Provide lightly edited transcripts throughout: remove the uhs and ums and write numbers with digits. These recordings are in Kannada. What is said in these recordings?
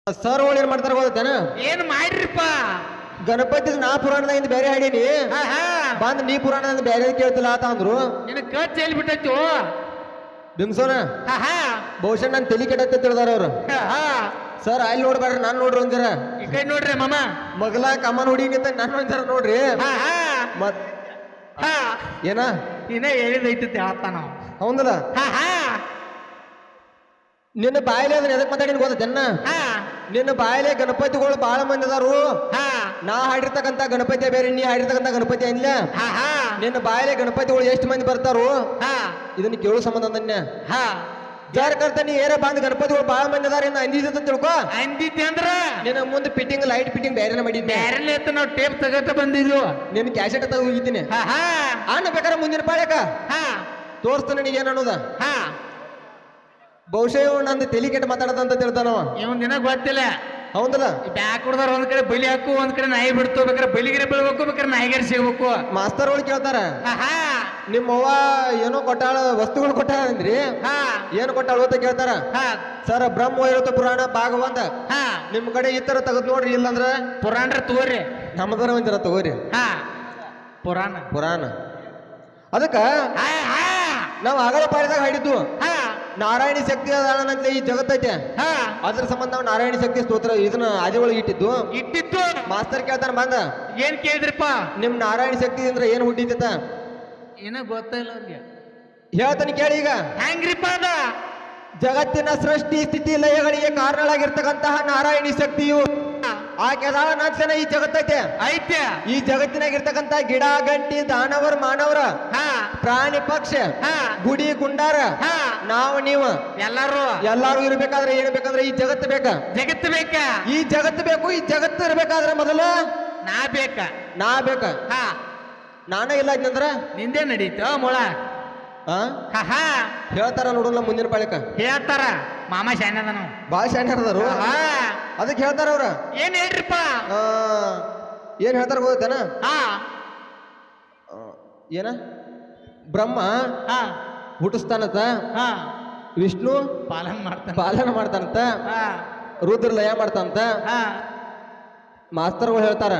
ಸರ್ ಏನ್ ಮಾಡ್ತಾರ ಗೊತ್ತೇನ? ಏನ್ ಮಾಡ್ರಿಪ್ಪ? ಗಣಪತಿ ನಾ ಪುರಾಣದಿಂದ ಬೇರೆ ಹಾಡೀನಿ, ಬಂದ್ ನೀ ಪುರಾಣದಿಂದ ಬೇರೆ ಕೇಳ್ತಿಲ್ಲ ಆತ ಅಂದ್ರು. ನಿನ್ನ ಕಚ್ ಎಲ್ಲಿ ಬಿಟ್ಟೈತು ಬಿಮ್ಸೋನ ಬಹುಶಃ ನನ್ ತಲಿ ಕೆಡತ್ತೆ ತಿಳಿದಾರ ಅವ್ರು. ಸರ್ ಅಲ್ಲಿ ನೋಡ್ಬೇಡ್ರಿ, ನಾನ್ ನೋಡ್ರಿ ಒಂದರ ಈ ಕೈ ನೋಡ್ರಿ ಮಾಮ, ಮಗಲ ಕಮ್ಮನ್ ಹುಡುಗಿಂತ ನನ್ ಒಂದರ ನೋಡ್ರಿ. ಮತ್ ಏನ ಇನ್ನ ಹೇಳಿದೈತಿ ಹೇಳ್ತಾ ನಾವು. ಹೌದಲ್ಲ, ನಿನ್ನ ಬಾಯಿಲೆ ಅದನ್ನ ಎದಕ್ ಮಾತಾಡಿನ ಗೊತ್ತೇನ? ನಿನ್ನ ಬಾಯಿಲೆ ಗಣಪತಿಗಳು ಬಹಳ ಮಂದಿ ಅದಾರು. ನಾ ಹಾಡಿರ್ತಕ್ಕಂತ ಗಣಪತಿ ಬೇರೆ, ನೀ ಹಾಡಿರ್ತಕ್ಕಂತ ಗಣಪತಿ ಇಲ್ಲ. ನಿನ್ನ ಬಾಯಿಲೆ ಗಣಪತಿಗಳು ಎಷ್ಟು ಮಂದಿ ಬರ್ತಾರು ಇದನ್ನ ಕೇಳೋ ಸಂಬಂಧ ಅಂದನ್ಯ. ಜಾರ್ ಕರ್ತ ನೀ ಏರ ಬಂದ್ ಗಣಪತಿಗಳು ಬಹಳ ಮಂದಿ ಅದಾರ ಅಂದಿದ್ದ ತಿಳ್ಕೊ. ಅಂದಿದ್ದೆ ಅಂದ್ರ ನಿನ್ನ ಮುಂದೆ ಫಿಟ್ಟಿಂಗ್ ಲೈಟ್ ಫಿಟ್ಟಿಂಗ್ ಬೇರೆ ಮಾಡಿದ್ದೆ. ಬೇರೆ ನಾವು ಟೇಪ್ ತಗತ್ತ ಬಂದಿದ್ವು. ನಿನ್ನ ಕ್ಯಾಸೆಟ್ ತಗ ಹೋಗಿದ್ದೀನಿ. ಅನ್ನ ಬೇಕಾದ್ರೆ ಮುಂದಿನ ಪಾಳ್ಯಕ ತೋರಿಸ್ತಾನೆ ನೀ ಏನ್ ಅನ್ನೋದ. ಬಹುಶಃ ಇವ್ ನಂದು ತಲಿ ಕೆಟ್ಟ ಮಾತಾಡದಂತ ತಿಳ್ತಾನವ. ಇವನ್ ದಿನ ಗೊತ್ತಿಲ್ಲ. ಹೌದಲ್ಲ, ಬ್ಯಾಕ್ ಹೊಡ್ದಾರ ಒಂದ್ ಕಡೆ ಬಲಿ ಹಾಕು, ಒಂದ್ ಕಡೆ ನಾಯಿ ಬಿಡ್ತು. ಬೇಕಾರೆ ಬಲಿಗಿರಿ ಬೀಳ್ಬೇಕು, ಬೇಕಾರೆ ನಾಯಿಗಿರಿ ಸಿಗ್ಬೇಕು. ಮಾಸ್ತರ್ ಒಳಗೆ ಕೇಳ್ತಾರ, ನಿಮ್ಮವ್ವ ಏನೋ ಕೊಟ್ಟಾಳ, ವಸ್ತುಗಳು ಕೊಟ್ಟಾಳ ಅಂದ್ರಿ, ಏನು ಕೊಟ್ಟಾಳ ಅಂತ ಕೇಳ್ತಾರ. ಸರ್ ಬ್ರಹ್ಮ ವೈವರ್ತ ಪುರಾಣ ಭಾಗ 1 ನಿಮ್ ಕಡೆ ಈ ತರ ತೆಗೆದ್ ನೋಡ್ರಿ, ಇಲ್ಲಂದ್ರ ಪುರಾಣ್ರ ತಗೋರಿ, ನಮ್ಮದರ ಒಂದಿರ ತಗೋರಿ. ಪುರಾಣ ಅದಕ್ಕ ನಾವ್ ಆಗಲ ಪಾಡಿದಾಗ ಹಾಡಿದ್ದು ನಾರಾಯಣಿ ಶಕ್ತಿ ಅದಾಳನಂತ ಈ ಜಗತ್ತೈತೆ. ಅದ್ರ ಸಂಬಂಧ ನಾವು ನಾರಾಯಣಿ ಶಕ್ತಿ ಸ್ತೋತ್ರ ಇದನ್ನ ಆದಿ ಒಳಗೆ ಇಟ್ಟಿದ್ದು. ಮಾಸ್ತರ್ ಕೇಳ್ತಾನ ಬಂದ, ಏನ್ ಕೇಳಿದ್ರಿಪ್ಪ? ನಿಮ್ ನಾರಾಯಣಿ ಶಕ್ತಿ ಅಂದ್ರೆ ಏನ್ ಹುಟ್ಟಿತ ಏನ ಗೊತ್ತಿಲ್ಲ ಅವ್ರಿಗೆ. ಹೇಳ್ತಾನೆ ಕೇಳಿ. ಈಗ ಹೆಂಗ್ರಿಪ್ಪ ಅದ? ಜಗತ್ತಿನ ಸೃಷ್ಟಿ ಸ್ಥಿತಿ ಲಯಗಳಿಗೆ ಕಾರಣಗಳಾಗಿರ್ತಕ್ಕಂತಹ ನಾರಾಯಣಿ ಶಕ್ತಿಯು ಆಕೆ ಅದಾಳ ನಾಲ್ಕು ಈ ಜಗತ್ತೈತೆ ಐತೆ. ಈ ಜಗತ್ತಿನಾಗಿರ್ತಕ್ಕಂತ ಗಿಡ ಗಂಟಿ ದಾನವರ ಮಾನವರ ಪ್ರಾಣಿ ಪಕ್ಷ ಗುಡಿ ಗುಂಡಾರ ನಾವು ನೀವು ಎಲ್ಲಾರು ಇರ್ಬೇಕಾದ್ರೆ ಏನ್ ಬೇಕಂದ್ರೆ ಈ ಜಗತ್ತು ಬೇಕ. ಜಗತ್ತು ಬೇಕ, ಈ ಜಗತ್ತು ಬೇಕು. ಈ ಜಗತ್ತು ಇರ್ಬೇಕಾದ್ರೆ ಮೊದಲು ನಾ ಬೇಕ. ನಾನ ಇಲ್ಲ ಅಂದ್ರ ನಿಂದೆ ನಡೀತು ಮೊಳ. ಹೇಳ್ತಾರ ನೋಡಲ್ಲ ಮುಂದಿನ ಪಾಳಿಕ ಹೇಳ್ತಾರ. ಮಾಮ ಶಾನ್ಯದ ನಾವು ಬಾಳ ಶಾನ್ಯರದಾರು. ಅದಕ್ಕೆ ಹೇಳ್ತಾರ ಅವ್ರ. ಏನ್ ಹೇಳ್ರಿಪ್ಪ? ಏನ್ ಹೇಳ್ತಾರ ಗೊತ್ತೇನ? ಏನ ಬ್ರಹ್ಮ ಹುಟ್ಟಿಸ್ತಾನಂತ, ವಿಷ್ಣು ಪಾಲನ ಮಾಡ್ತಾನಂತ, ರುದ್ರ ಲಯ ಮಾಡ್ತಾನಂತ. ಮಾಸ್ತರ್ಗಳು ಹೇಳ್ತಾರ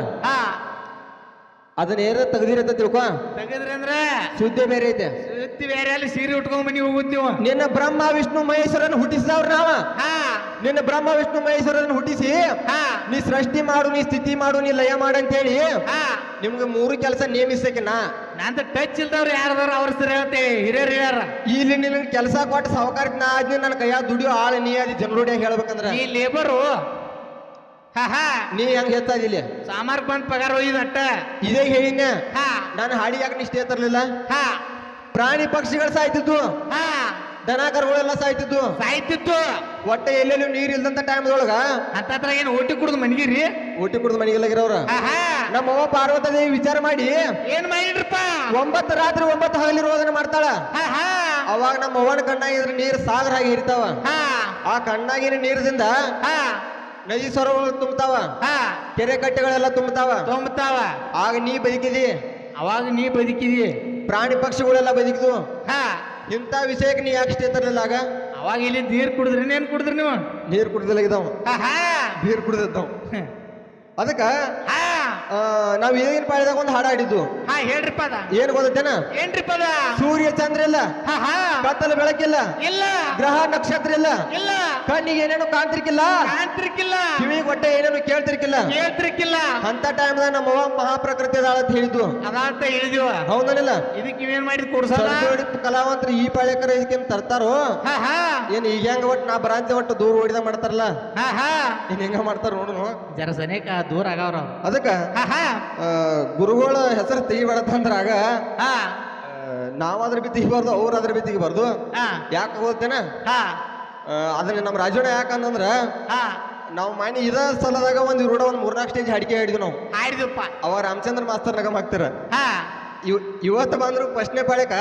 ಅದನ್ನ ಏನ ತೆಗ್ದಿರತ್ತ ತಿಳ್ಕೊ. ತೆಗದ್ರಿ ಅಂದ್ರೆ ಸುದ್ದಿ ಬೇರೆ ಐತೆ. ಸುದ್ದಿ ಬೇರೆ ಅಲ್ಲಿ ಸೀರೆ ಉಟ್ಕೊಂಡ್ ಬನ್ನಿ ಹೋಗುದ್ ನೀವು. ನಿನ್ನ ಬ್ರಹ್ಮ ವಿಷ್ಣು ಮಹೇಶ್ವರನ್ ಹುಟ್ಟಿಸಿದವ್ರ ನಾವ. ನಿನ್ನ ಬ್ರಹ್ಮ ವಿಷ್ಣು ಮಹೇಶ್ವರನ್ ಹುಟ್ಟಿಸಿ ನೀ ಸೃಷ್ಟಿ ಮಾಡು, ನೀ ಸ್ಥಿತಿ ಮಾಡು, ನೀ ಲಯ ಮಾಡು ಅಂತ ಹೇಳಿ ನಿಮ್ಗೆ 3 ಕೆಲಸ ನೇಮಿಸಕ್ಕೆ ನಂತ ಟಚ್ ಇಲ್ದವ್ರು ಯಾರದಾರ ಅವ್ರ ಸರಿ ಹೇಳ್ತೇವೆ, ಹಿರಿಯರು ಹೇಳ್ಯಾರ. ಇಲ್ಲಿ ನಿನ್ ಕೆಲಸ ಕೊಟ್ಟು ಸಾವುಕಾರಕ್ಕೆ ನಾ ಆದ್ನಿ, ನನ್ನ ಕೈಯಾಗ ದುಡಿಯೋ ಆಳ ನೀ ಅದಿ. ಜನರುಡಿಯಾಗ ಹೇಳ್ಬೇಕಂದ್ರ ಈ ಲೇಬರು ನೀ ಹೆಂಗ್ ಹೇಳ್ತಾದಿಲ್ಲ ಸಾಮಾರ್ ಬಂದ್ ಪಗಾರ ಒಯ್ದಟ್ಟ. ಇದೇ ಹೇಳಿನ ನಾನು ಹಾಡಿ ಯಾಕೆ ನಿಷ್ಠೆ ತರ್ಲಿಲ್ಲ. ಪ್ರಾಣಿ ಪಕ್ಷಿಗಳು ಸಾಯ್ತಿದ್ದು, ದನ ಕರುಗಳೆಲ್ಲ ಸಾಯ್ತಿದ್ದು. ಒಟ್ಟೆ ಎಲ್ಲೆಲ್ಲೂ ನೀರ್ ಇಲ್ದಂತ ಟೈಮ್ದೊಳಗ ಅಂತ ಏನ್ ಓಟಿ ಕುಡ್ದು ಮನಿಗಿರಿ, ಓಟಿ ಕುಡ್ದು ಮನೆಗೆಲ್ಲಾಗಿರವ್ರ. ನಮ್ಮವ್ವ ಪಾರ್ವತ ದೇವಿ ವಿಚಾರ ಮಾಡಿ ಏನ್ ಮಾಡಿದ್ರಪ್ಪ? 9 ರಾತ್ರಿ 9 ಹಗಲಿರುವುದನ್ನ ಮಾಡ್ತಾಳ. ಅವಾಗ ನಮ್ಮ ಅವ್ವನ ಕಣ್ಣಾಗಿದ್ರ ನೀರ್ ಸಾಗರ ಆಗಿ ಇರ್ತಾವ. ಆ ಕಣ್ಣಾಗಿನ ನೀರದಿಂದ ನದಿ ಸರೋವರ ತುಂಬತಾವ, ಕೆರೆ ಕಟ್ಟೆಗಳೆಲ್ಲ ತುಂಬತಾವ. ಆಗ ನೀ ಬದುಕಿದಿ, ಅವಾಗ ನೀ ಬದುಕಿದಿ, ಪ್ರಾಣಿ ಪಕ್ಷಿಗಳೆಲ್ಲ ಬದುಕಿದ್ವು. ಇಂಥ ವಿಷಯಕ್ಕೆ ನೀ ಯಾಕೆ ಇಷ್ಟೇ ತರಲಿಲ್ಲ? ಆಗ ಅವಾಗ ಇಲ್ಲಿ ನೀರ್ ಕುಡಿದ್ರಿ, ಏನ್ ಕುಡಿದ್ರಿ ನೀವು? ನೀರ್ ಕುಡ್ದಿದ್ದಾವ, ನೀರ್ ಕುಡ್ದಿದ್ದಾವ. ಅದಕ್ಕ ನಾವ್ ಏನ್ ಪಾಳಿದಾಗ ಒಂದು ಹಾಡ ಆಡಿದ್ದು. ಹೇಳ್ರಿಪ್ಪ ಅದ ಏನ್ ಗೊತ್ತೇನ? ಏನ್ರಿಪ್ಪ ಅದ? ಸೂರ್ಯ ಚಂದ್ರ ಇಲ್ಲ, ಕತ್ತಲ ಬೆಳಕಿಲ್ಲ, ಗ್ರಹ ನಕ್ಷತ್ರ ಇಲ್ಲ, ಕಣ್ಣಿಗೆ ಏನೇನು ಕಾಣ್ತಿರ್ಕಿಲ್ಲ, ಕಿವಿಗೆ ಹೊಟ್ಟೆ ಏನೇನು ಕೇಳ್ತಿರ್ಕಿಲ್ಲ. ಅಂತ ಟೈಮ್ದಾಗ ನಮ್ಮವ್ವ ಮಹಾಪ್ರಕೃತಿ ಅದಾಳ ಅಂತ ಹೇಳಿದ್ವು. ಅದಂತ ಹೇಳಿದ್ವ. ಹೌದನಿಲ್ಲ? ಇದಕ್ಕೆ ಇವೇನ್ ಮಾಡಿದ್ ಕಲಾವಂತರು ಈ ಪಾಳ್ಯಕರ ಇದಕ್ಕೇನ್ ತರ್ತಾರೋ ಏನ್ ಈಗ ಹೆಂಗ ಒಟ್ಟು ನಾ ಬರಾಂತಿ ಒಟ್ಟು ದೂರ ಓಡಿದ ಮಾಡ್ತಾರಲ್ಲ, ಏನ್ ಹೆಂಗ ಮಾಡ್ತಾರ ನೋಡು. ಜರ ಸನೇಕ ದೂರ ಆಗವ್ರ. ಅದಕ್ಕ ಗುರುಗಳ ಹೆಸರು ತೆಗಿಬೇಡತ್ತಂದ್ರ ಆಗ ನಾವಾದ್ರ ಬಿ ತೆಗಿಬಾರ್ದು, ಅವ್ರ ಅದ್ರ ಬಿ ತೆಗಿಬಾರ್ದು. ಯಾಕೆ ಹೋಗ್ತೇನ? ಅದನ್ನ ನಮ್ಮ ರಾಜಣ್ಣ ಯಾಕಂದ್ರ ನಾವು ಮನೆ ಇದ ಸ್ಥಳದಾಗ ಒಂದ್ ರೂಢ 3-4 ಸ್ಟೇಜ್ ಹಾಡಿಕೆ ಹಾಡಿದ್ವಿ ನಾವು. ಆಡಿದಪ್ಪ. ಅವ ರಾಮಚಂದ್ರ ಮಾಸ್ತರ್ ನಗಮ್ ಹಾಕ್ತಾರ. ಇವತ್ತು ಬಂದ್ರು ಫಸ್ಟ್ನೇ ಪಾಳ್ಯಕ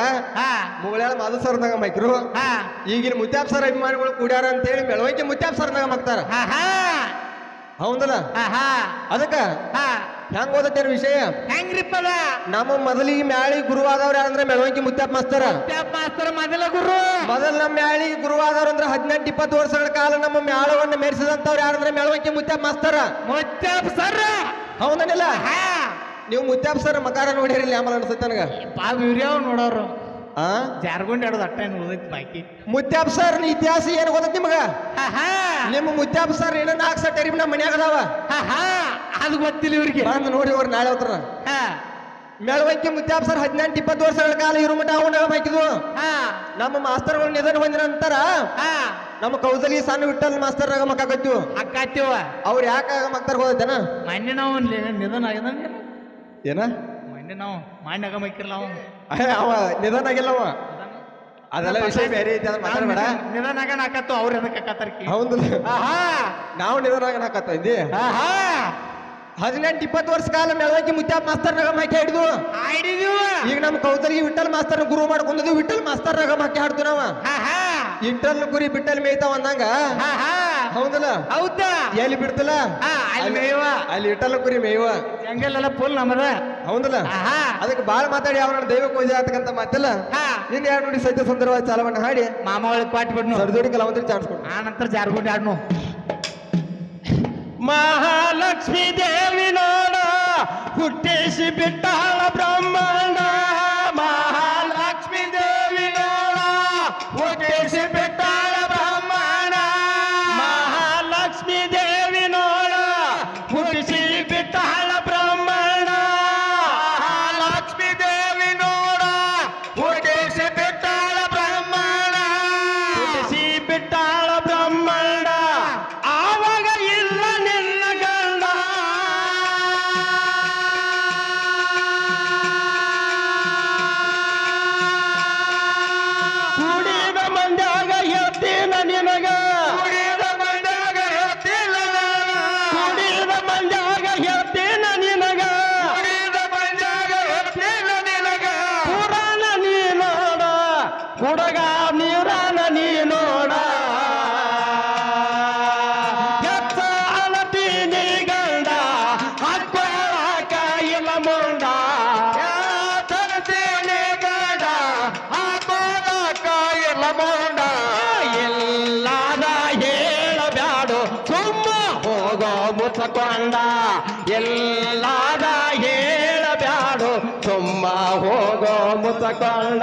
ಮುಗಳಾಳ ಮಾಧು ಸರ್ ನಗಮ್ ಹಾಕಿರು. ಈಗಿನ ಮುತ್ಯಾಪ್ ಸರ್ ಅಭಿಮಾನಿಗಳು ಕೂಡ್ಯಾರ ಅಂತ ಹೇಳಿ ಮೆಳವಂಕಿ ಮುತ್ಯಾಪ್ ಸರ್ ನಗಮ್ ಹಾಕ್ತಾರ. ಹೌದಲ್ಲ? ಅದಕ್ಕ ಹೆಂಗ್ ಓದತ್ತೇನ ವಿಷಯ ಹೆಂಗ್ರಿಪ್ಪದ ನಮ್ಮ ಮೊದಲಿಗೆ ಮ್ಯಾಳಿ ಗುರುವಾದವ್ರ ಅಂದ್ರೆ ಮೆಳವಂಕಿ ಮುತ್ತಪ್ಪ ಮಾಸ್ತರ ಮಾಸ್ತರ ಮೊದಲ ಗುರು ಮೊದಲ ನಮ್ಮ ಮ್ಯಾಳಿ ಗುರುವಾದವ್ರ ಅಂದ್ರೆ 18-20 ವರ್ಷಗಳ ಕಾಲ ನಮ್ಮ ಮ್ಯಾಳವನ್ನ ಮೆರೆಸಿದಂತವ್ರು ಯಾರಂದ್ರೆ ಮೆಳವಂಕಿ ಮುತ್ತಪ್ಪ ಮಾಸ್ತರ ಮುತ್ತಪ್ಪ ಸರ್ ಹೌದನಿಲ್ಲ ಹಾ ನೀವು ಮುತ್ತಪ್ಪ ಸರ್ ಮಕಾರ ನೋಡಿರಿಲ್ಲ ಆಮೇಲೆ ಅನ್ಸುತ್ತೆ ನನಗ ಪಾಪ ಇವ್ರ್ಯಾವ ನೋಡೋರು ಆ ಜಾರ್ಗೊಂಡ್ ಆಡೋದು ಅಟ್ಟ ಏನು ಉಳಿದೈತಿ ಬಾಕಿ ಮುತ್ಯಾಪ್ ಸರ್ ಇತಿಹಾಸ ಏನ್ ಗೊತ್ತೈತಿ ನಿಮಗ ಆಹಾ ನಿಮ್ಮ ಮುತ್ಯಾಪ್ ಸರ್ ಏನೋ 4 ಸಟ್ ಟೈಮ್ ನಮ್ಮ ಮನ್ಯಾಗ ಅದಾವ ಆಹಾ ಅದು ಗೊತ್ತಿಲ್ಲ ಇವ್ರಿಗೆ ಬಂದು ನೋಡಿ ಅವ್ರು ನಾಳೆ ಹೋಗ್ತಾರ ಹಾ ಮೆಳವಂಕಿ ಮುತ್ಯಾಪ್ ಸರ್ 18-20 ವರ್ಷಗಳ ಕಾಲ ಇರು ಮಠ ಅವನ ಹಾಕಿದ್ವು ಹಾ ನಮ್ಮ ಮಾಸ್ತರ್ಗಳು ನಿಧನ ಹೊಂದಿದ ನಂತರ ಹಾ ನಮ್ಮ ಕೌಸಲಿ ಸಣ್ಣ ವಿಠಲ್ ಮಾಸ್ತರ್ ಆಗ ಮಕ್ಕ ಕಟ್ಟಿವು ಅಕ್ಕಾತ್ಯವ ಅವ್ರು ಯಾಕಾಗ ಮಕ್ತಾರ ಹೋದನ ಮೊನ್ನೆ ನಾವು ನಿಧನ ಆಗ್ಯದ ಏನ ಮೊನ್ನೆ ನಾವು ಮಾನ್ಯಾಗ ಮೈಕಿರ್ಲ ಅವ ಅವ ನಿಧನ ಆಗಿಲ್ಲವ ಅದೆಲ್ಲ ವಿಷಯ ಬೇರೆ ಐತಿ ಅದ್ರ ಮಾತಾಡಬೇಡ ನಿಧನ ಆಗಣ ಹಾಕತ್ತು ಅವ್ರ ಎದಕ್ಕೆ ಹಾಕತ್ತಾರ್ಕಿ ಹೌದು ಆಹಾ ನಾವು ನಿಧನ ಆಗಣಕತ್ತ ಇದ್ದಿ ಆಹಾ 18-20 ವರ್ಷ ಕಾಲ ಮೆಳವಂಕಿ ಮುತ್ಯಾಪ್ ಮಾಸ್ತರ್ ನಗಮ ಹಾಕಿ ಹಿಡಿದು ಆಡಿದೀವ ಈಗ ನಮ್ಮ ಕೌಸಲಿಗೆ ವಿಠಲ್ ಮಾಸ್ತರ್ ಗುರು ಮಾಡ್ಕೊಂಡಿದ್ವಿ ವಿಠಲ್ ಮಾಸ್ತರ್ ನಗಮ ಹಾಕಿ ಹಾಡ್ತು ನಾವ ಆಹಾ ಇಟ್ಟಲ್ ಕುರಿ ಬಿಟ್ಟಲ್ ಮೇಯ್ತಾವ ಅಂದಂಗ ಆಹಾ ಹೌದಲ್ಲ ಹೌದಾ ಎಲ್ಲಿ ಬಿಡ್ತಲ್ಲ ಹಾ ಅಲ್ಲಿ ಮೇವ ಅಲ್ಲಿ ಇಟ್ಟಲ್ಲ ಕುರಿ ಮೇಯುವ ಜಂಗಲ್ ಫುಲ್ ನಮ್ಮದ ಹೌದಲ್ಲ ಆಹಾ ಅದಕ್ಕೆ ಬಾಳ್ ಮಾತಾಡಿ ಅವನ ದೈವ ಪೂಜೆ ಆತಕ್ಕಂತ ಮಾತಲ್ಲ ಹಾ ಇನ್ ಎರಡು ನೋಡಿ ಸತ್ಯ ಸುಂದರವಾದ ಚಾಲವನ್ನ ಹಾಡಿ ಮಾಮ ಒಳಗ್ ಪಾಟ್ ಬಿಡ್ನು ಸರ್ದೋಡಿ ಕಲಾವಂತರಿಗೆ ಚಾನ್ಸ್ ಕೊಡು ಆ ನಂತರ ಜಾರ್ಗೊಂಡ್ ಆಡ್ನು ಮಹಾಲಕ್ಷ್ಮೀ ದೇವಿ ನೋಡ ಹುಟ್ಟಿಸಿ ಬಿಟ್ಟಾಳ ಬ್ರಹ್ಮಾಂಡ ಮಹಾಲಕ್ಷ್ಮೀ ದೇವಿ ನೋಡ ಹುಟ್ಟಿಸಿ ಬಿಟ್ಟಾಳ ಬ್ರಹ್ಮಾಂಡ ಮಹಾಲಕ್ಷ್ಮೀ ದೇವಿ ನೋಡ ಹುಟ್ಟಿಸಿ ಬಿಟ್ಟಾಳ ಬ್ರಹ್ಮಾಂಡ ಮಹಾಲಕ್ಷ್ಮೀ ದೇವಿ ನೋಡ ಹುಟ್ಟಿಸಿ ಬಿಟ್ಟಾಳ ಬ್ರಹ್ಮಾಂಡ ಹುಟ್ಟಿಸಿ ಬಿಟ್ಟಾಳ ಬ್ರಹ್ಮಾಂಡ ಆವಾಗ ಇಲ್ಲ ನಿನ್ನ ಗಂಡ ಕುಡಿದ ಮಂದ್ಯಾಗ ಹೇಳ್ತೀನ ನಿನಗ ಕುಡಿದ ಮಂದ್ಯಾಗ ಹೇಳ್ತಿಲ್ಲ ಕುಡಿದ ಮಂದ್ಯಾಗ ಹೇಳ್ತೀನ ನಿನಗ ಕುಡಿದ ಮಂದ್ಯಾಗ ಹೇಳ್ತಿಲ್ಲ ನಿನಗ ಪುರಾಣ ನೀ ನೋಡ ಹುಡುಗ ನೀರಾನ ನೀ ನೋಡ ಮುಚ್ಚಕೊಂಡ ಎಲ್ಲಾದ ಹೇಳಬ್ಯಾಡು ಸುಮ್ಮ ಹೋಗೋ ಮುಚ್ಚಕೊಂಡ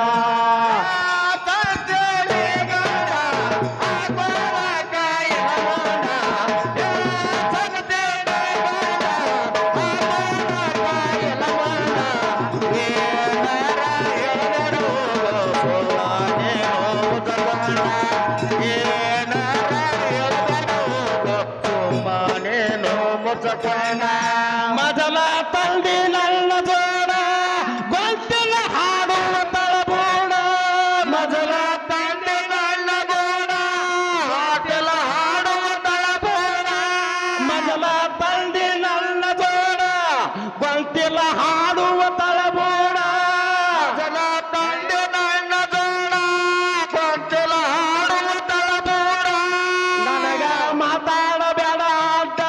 ಮೊದಲ ತಂದಿ ನನ್ನ ಜೋಡ ಗೊಂತಿಲ ಹಾಡುವ ತಳಬೋಡ ಮೊದಲ ತಂದಿ ನನ್ನ ಜೋಡ ಗೊಂತಿಲ ಹಾಡುವ ತಳಬೋಡ ಮೊದಲ ತಂದಿ ನನ್ನ ಜೋಡ ಗೊಂತಿಲ ಹಾಡುವ ತಳಬೋಡ ಮೊದಲ ತಂದಿ ನನ್ನ ಜೋಡ ಗೊಂತಿಲ ಹಾಡುವ ತಳಬೋಡ ನನಗ ಮಾತಾಡಬೇಡ ಅಂತ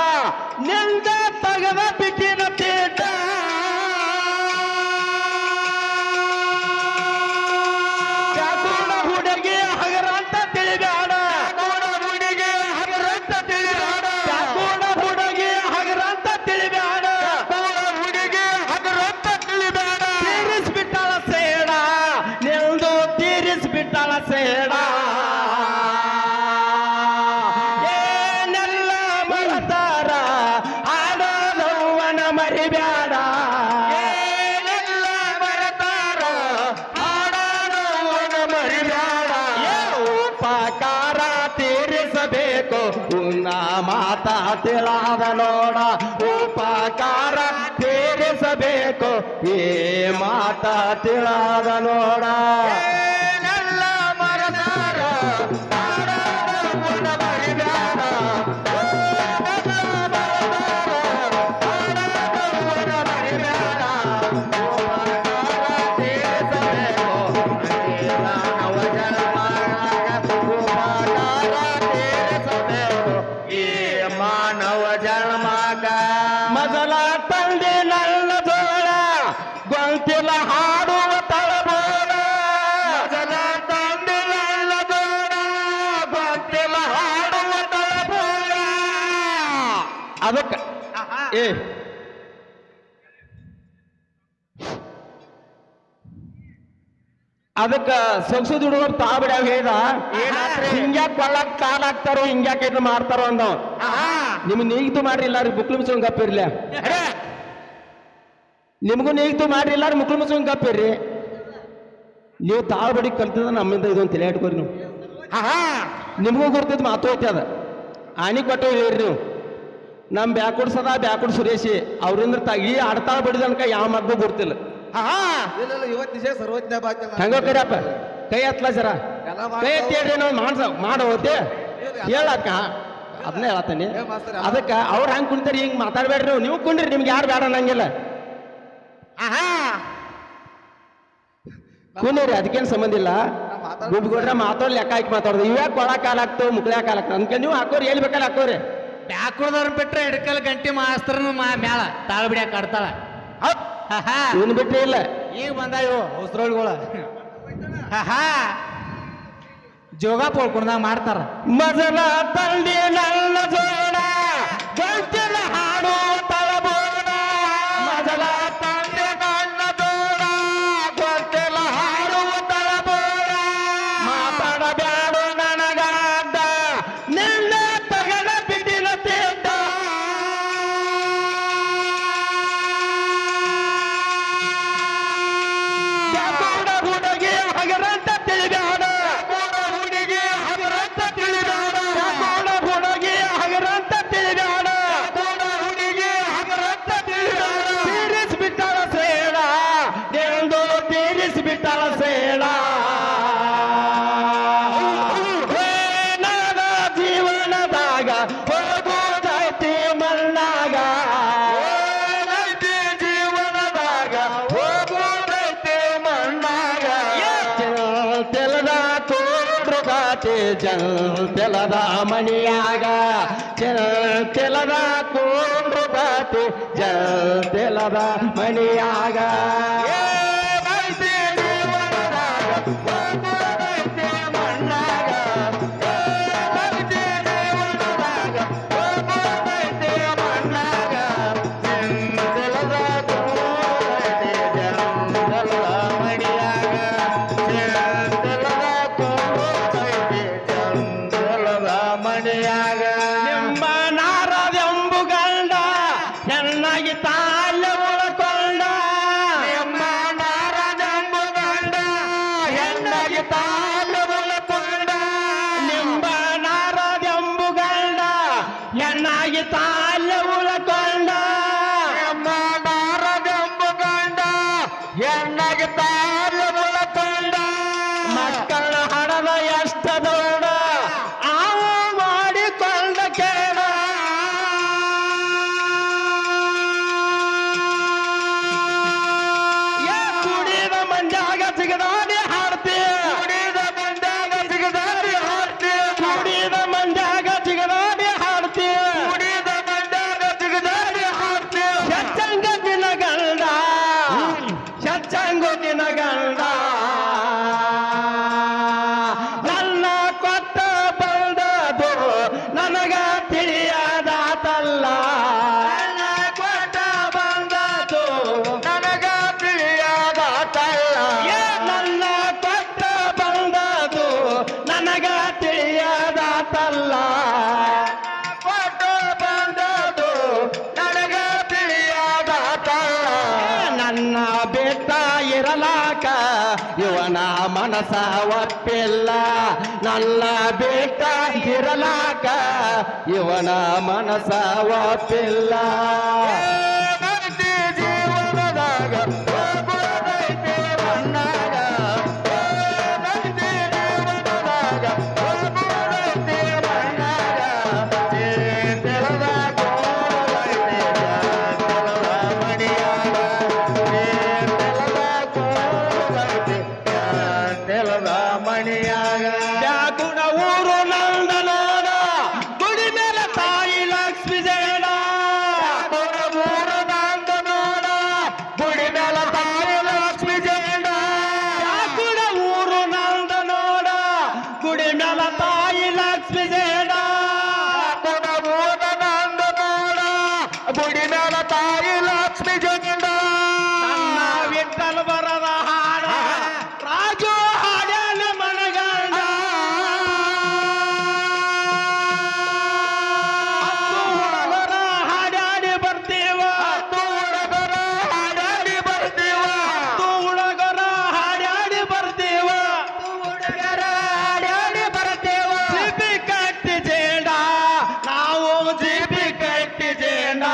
ನಿಂದ ತಗದ ಬಿಟ್ಟಿನ ತೀಟ ಯಾಕೂಡ ಹುಡುಗಿ ಹಗರಂತ ತಿಳಿಬೇಡ ಹುಡುಗಿ ಹಗರಂತ ತಿಳಿಬೇಡ ಯಾಕೂಡ ಹುಡುಗಿ ಹಗರಂತ ತಿಳಿಬೇಡ ಹುಡುಗಿ ಹಗರಂತ ತಿಳಿಬೇಡ ತೀರಿಸ್ಬಿಟ್ಟಾಳ ಸೇಡ ನಿಂದು ತೀರಿಸ್ಬಿಟ್ಟಾಳ ಸೇಡ ಏನೆಲ್ಲ ಮರತಾರ ಆಡೋದವ್ವನ ಮರಿಬ್ಯಾಡ ಏನೆಲ್ಲ ಮರತಾರ ಆಡೋದವ್ವನ ಮರಿಬ್ಯಾಡ ಉಪಕಾರ ತೀರಿಸಬೇಕು ಉನ್ನ ಮಾತ ತಿಳಾದ ನೋಡ ಉಪಕಾರ ತೀರಿಸಬೇಕು ಈ ಮಾತ ತಿಳಾದ ನೋಡ ಏನೆಲ್ಲ ಮರತಾರ ಆಡೋದವ್ವನ ಮರಿಬ್ಯಾಡ ಮಾನವ ಜನ್ಮಗ ಮೊದಲ ತಂದೆ ಅದಕ್ಕ ಏ ಅದಕ್ಕ ಸೊಗಸದ ಹುಡುಗರು ತಾಬಿಡ್ಯಾವ ಹೇಳ್ದ ಹಿಂಗ್ಯಾಕ್ ಕೊಳ್ಳಕ್ ಕಾಲ್ ಹಾಕ್ತಾರೋ ಹಿಂಗ್ಯಾಕ ಇದು ಮಾಡ್ತಾರೋ ಅಂದವ್ ನಿಮ್ಗೆ ನೀಗ್ತು ಮಾಡ್ರಿ ಇಲ್ಲಾರಿ ಬುಕ್ಳು ಮುಸ್ಕೊಂಡ್ ಗಪ್ಪಿರ್ಲ ನಿಮಗೂ ನೀಗ್ತು ಮಾಡ್ರಿ ಇಲ್ಲಾರಿ ಮುಕ್ಳು ಮುಸ್ಕೊಂಡ್ ಗಪ್ಪಿರ್ರಿ ನೀವು ತಾಳ್ಬಡಿ ಕಲ್ತದ ನಮ್ಮಿಂದ ಇದು ಅಂತ ತಿಳಿಯಾಡ್ಕೋರಿ ನೀವು ನಿಮಗೂ ಗುರ್ತಿದ್ ಮಾತು ಐತಿ ಅದ ಆನಿ ಕೊಟ್ಟು ಹೇಳಿರಿ ನೀವು ನಮ್ ಬ್ಯಾಕುಡ್ ಸದಾ ಬ್ಯಾಕುಡ್ ಸುರೇಶಿ ಅವ್ರಿಂದ ಈ ಆಡ್ತಾಳ ಬಡಿದನ್ಕ ಯಾವ ಮದ್ದು ಗುರ್ತಿಲ್ಲ ಇವತ್ತು ನಿಜ ಸರ್ವಜ್ಞ ಹಂಗ ಕರಿಯಪ್ಪ ಕೈ ಹತ್ಲ ಸರ ಕೈ ಎತ್ತಿ ಹೇಳ್ರಿ ನಾವು ಮಾಡೋತೆ ಹೇಳಕ್ಕ ಅದನ್ನ ಹೇಳತ್ತಾನೆ ಅದಕ್ಕ ಅವ್ರ ಹಂಗ್ ಕುಣಿತಾರ ಹಿಂಗ್ ಮಾತಾಡ್ಬೇಡ್ರಿ ನೀವು ಕುಂಡ್ರಿ ನಿಮ್ಗೆ ಯಾರು ಬೇಡ ಅನ್ನಂಗಿಲ್ಲ ಕುಂದ್ರಿ ಅದಕ್ಕೇನ್ ಸಂಬಂಧ ಇಲ್ಲ ಗುಡ್ಕೊಡ್ರೆ ಮಾತಾಡ್ ಲೆಕ್ಕ ಹಾಕಿ ಮಾತಾಡೋದು ಇವ್ಯಾಕ ಕೊಳ ಕಾಲ ಹಾಕ್ತಾವ ಮುಕ್ಳ ಕಾಲ ಹಾಕ್ತಾವ ಅನ್ಕ ನೀವು ಹಾಕೋರಿ ಎಲ್ಲಿ ಬೇಕಲ್ಲ ಹಾಕೋರಿ ಬ್ಯಾಕುಳದವ್ರನ್ನ ಬಿಟ್ರೆ ಹಿಡ್ಕಲ್ ಗಂಟೆ ಮಾಸ್ತರ್ನು ಮ್ಯಾಲ ತಾಳ ಬಿಡ್ಯಾಕ ಆಡ್ತಾಳ ಇವನ್ ಬಿಟ್ರೆ ಇಲ್ಲ ಈಗ ಬಂದಾವು ಅವಸರೊಳಗಳ ಜೋಗ ಪೋಳ್ಕೊಂಡಾಗ ಮಾಡ್ತಾರ ಮಜಲ ತಂಡಿ ನನ್ನ ಜೋಡ ಗೊಂತಿನ ಹಾಡು ತಳಬೋಡ ಮಜಲ ತಂಡಿ ನನ್ನ ಜೋಡ ಗೊಂತಿನ ಹಾಡು ತಳಬೋಡ ಮಾತಾಡಬ್ಯಾಡು ನನಗಾದ ನಿನ್ನ ತಗಡ ಬಿಟ್ಟಿನ ತೀರ್ಥ ಹುಡುಗಿ ಹಗರಂತ ತಿಳಿದಾಡ ಜೀವನದಾಗ ಹೋಗೋದೈತಿ ಮಣ್ಣಾಗ ಜೀವನದಾಗ ಹೋಗೋದೈತಿ ಮಣ್ಣಾಗ ತೆಲದ ತೋಡ್ರುಗಾತಿ ತೆಲದ ಮಣಿಯಾಗ ತೆಲದ ಕೋಡ್ರುಗಾತಿ ತೆಲದ ಮಣಿಯಾಗ ನಿಮ್ಮ ನಾರದೆಂಬು ಗಂಡ ಚೆನ್ನಾಗಿ ತಾಲ್ಯ ಉಳ್ಕೊಂಡ ನಿಮ್ಮ ನಾರದೆಂಬು ಗಂಡ ಹೆಣ್ಣಾಗಿ ತಾಲ್ಯ ಉಳ್ಕೊಂಡ ನಿಮ್ಮ ನಾರದೆಂಬು ಗಂಡ ಹೆಣ್ಣಾಗಿ ತಾಲ್ಯ ಉಳ್ಕೊಂಡ ನಿಮ್ಮ ನಾರದೆಂಬು ಗಂಡ ಹೆಣ್ಣಾಗಿ ತಾಲ್ಯ ಉಳ್ಕೊಂಡ ಮಕ್ಕಳ ಹಣದ ಎಷ್ಟ ದೊಡ್ಡ ಸಿಗದಾಡಿ ಹಾಡ್ತಿ ಕುಡಿದ ಮಂದ್ಯಾಗ ಸಿಗದಾಡಿ ಹಾಡ್ತಿ ಕುಡಿದ ಮಂದ್ಯಾಗ ಸಿಗದಾಡಿ ಹಾಡ್ತಿ ಕುಡಿದ ಮಂದ್ಯಾಗ ಸಿಗದಾಡಿ ಹಾಡ್ತಿ ಸಚ್ಚಂಗ ದಿನ ಗಂಡ ಸಚ್ಚಂಗ ದಿನ ಗಂಡ ನನ್ನ ಕೊಟ್ಟ ಬಂದದು ನನಗ ತಿಳಿಯದಾತಲ್ಲ ನನ್ನ ಕೊಟ್ಟ ಬಂದದು ನನಗ ತಿಳಿಯದಾತಲ್ಲ ನನ್ನ ಕೊಟ್ಟ ಬಂದದು ನನಗ ತಿಳಿಯದಾತಲ್ಲ ಕೊಟ್ಟ ಬಂದದು ನನಗ ತಿಳಿಯದಾತಲ್ಲ ನನ್ನ ಬೆಟ್ಟ ಇರಲಾಕ ಇವನ ಮನಸ ಒಪ್ಪಿಲ್ಲ ನನ್ನ ಬೆಟ್ಟ ಇರಲಾಕ ಇವನ ಮನಸ ಒಪ್ಪಿಲ್ಲ ಜೀವನದಾಗ ಬ್ಯಾಕುಣ ಊರು ನಂದನಾಡ ಗುಡಿ ಮೇಲೆ ತಾಯಿ ಲಕ್ಷ್ಮಿ ಜೇಡ ಊರು ಗುಡಿ ಮ್ಯಾಲ ತಾಯಿ ಲಕ್ಷ್ಮಿ ಜಗಂಡ ವಿಠಲ ಬರದ ಹಾಡ ರಾಜು ಹಾಡ್ಯಾನ ಮನಗಂಡ ಹುಡುಗರ ಹಾಡಾಡಿ ಬರ್ತೀವ ಹುಡುಗರ ಹಾಡಾಡಿ ಬರ್ತೀವ ಹುಡುಗರ ಹಾಡಾಡಿ ಬರ್ತೀವ ಹುಡುಗರ ಹಾಡಾಡಿ ಬರ್ತೇವ ಜಿಪಿ ಕಟ್ಟಿ ಜೇಂಡ ನಾವು ಜಿಪಿ ಕಟ್ಟಿ ಜೇಂಡ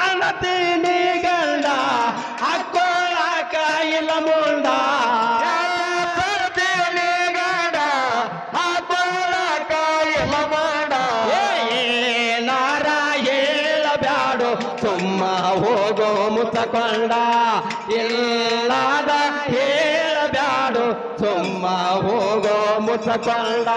ಅಣತೀನಿ ಗಂಡ ಹಾಕೊಳ್ಳಾಕ ಇಲ್ಲ ಮುಂಡ ಏನಾರ ಹೇಳಬ್ಯಾಡು ಸುಮ್ಮ ಹೋಗೋ ಮುತ್ತಕೊಂಡ ಇಲ್ಲದ ಹೇಳಬ್ಯಾಡು ಸುಮ್ಮ ಹೋಗೋ ಮುತ್ತಕೊಂಡ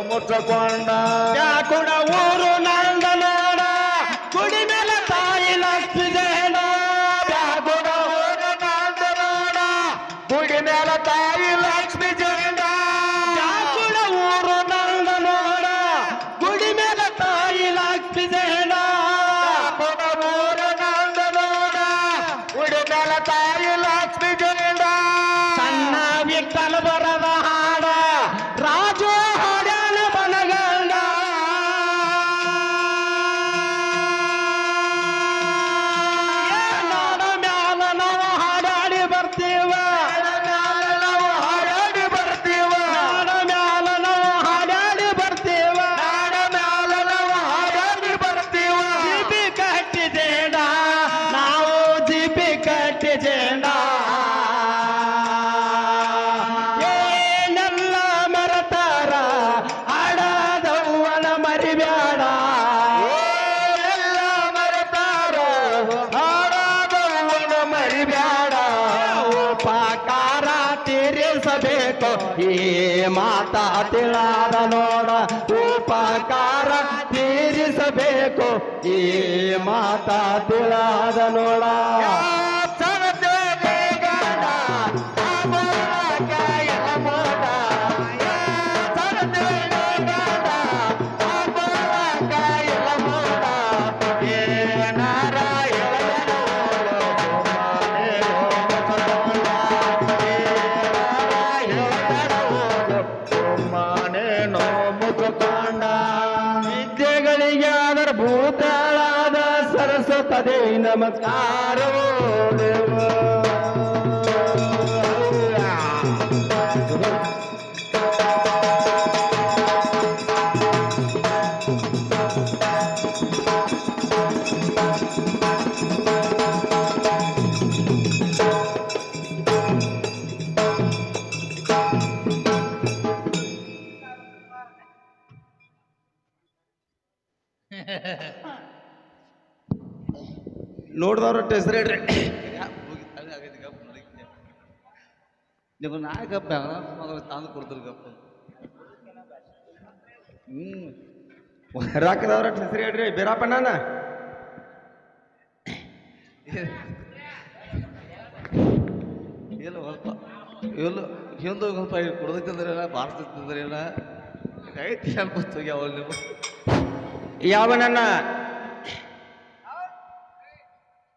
ಮುಚ್ಚಕೊಂಡ ಯಾಕುಡ ಊರು ನಂದ ನೋಡ ಗುಡಿ ಮೇಲೆ ತಾಯಿ ಲಕ್ಷ್ಮಿ ಜೇಡ ಯಾಕುಡ ಊರು ನಂದ ನೋಡ ಗುಡಿ ಮೇಲೆ ತಾಯಿ ಲಕ್ಷ್ಮಿ ಜಗಂಡ ಯಾಕುಡ ಊರು ನಂದ ನೋಡ ಗುಡಿ ಮೇಲೆ ತಾಯಿ ಲಕ್ಷ್ಮಿ ಜೇಡ ಯಾಕುಡ ಊರು ನಂದ ನೋಡ ಗುಡಿ ಮೇಲೆ ತಾಯಿ ಲಕ್ಷ್ಮಿ ಜಗಂಡ ಸಣ್ಣ ವಿಠಲ ಬರದ ಹಾಡ ರಾಜು ಹಾಡ್ಯಾನ ಮನಗಂಡ ನಾಡ ಮ್ಯಾಲ ನಾವು ಹಾಡಾಡಿ ಬರ್ತೀವ ನಾವು ಹಾಡಾಡಿ ಬರ್ತೀವ ನಾಡ ಮ್ಯಾಲ ನಾವು ಹಾಡಾಡಿ ಬರ್ತೀವ ನಾಡ ಮ್ಯಾಲ ನಾವು ಹಾಡಾಡಿ ಬರ್ತೀವ ಜಿಪಿ ಕಟ್ಟಿ ಜೇಂಡ ನಾವು ಜಿಪಿ ಕಟ್ಟಿ ಜೇಂಡ ಏನೆಲ್ಲ ಮರತಾರ ಆಡದವ್ವನ ಮರಿಬ್ಯಾಡ ಎಲ್ಲ ಮರೆತಾರ ಹಾಡದವನ ಮರಿಬ್ಯಾಡ ಉಪಕಾರ ತೀರಿಸಬೇಕು ಈ ಮಾತಾ ತಿಳಾದ ನೋಡ ಉಪಕಾರ ತೀರಿಸಬೇಕು ಈ ಮಾತಾ ತಿಳಾದ ನೋಡ ವಿದ್ಯೆಗಳಿಗೆ ಅದರ ಭೂತಾಳಾದ ಸರಸ್ವತದೇ ನಮಸ್ಕಾರವೋ ದೇವ ನೋಡ್ದವ್ರ ಹೆಸರು ಹೇಳ್ರಿ ನೀವು ನಾಯಕಪ್ಪ ಮಗಳು ತಂದು ಕೊಡ್ತಾರೆ ಗಪ್ಪ ರಾಕದವ್ರ ಹೆಸರು ಹೇಳ್ರಿ ಬೀರಪ್ಪಣ್ಣನ ಏನು ಸ್ವಲ್ಪ ಏನು ಹಿಂದೆ ಸ್ವಲ್ಪ ಕೊಡದೈತಂದ್ರೆಲ್ಲ ಬಾರಿಸ್ತಿದ್ರೇನ ಐತಿ ಅನ್ಕೊತ ಹೋಗ್ಯಾವ ನೀವು ಯಾವನನ್ನ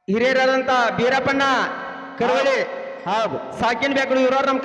ಹಿರಿಯರಾದಂತ ಬೀರಪ್ಪಣ್ಣ ಕರವಳಿ ಹೌದು ಸಾಕಿನ ಬೇಕು ಇವ್ರವ್ರು ನಮ್ಮ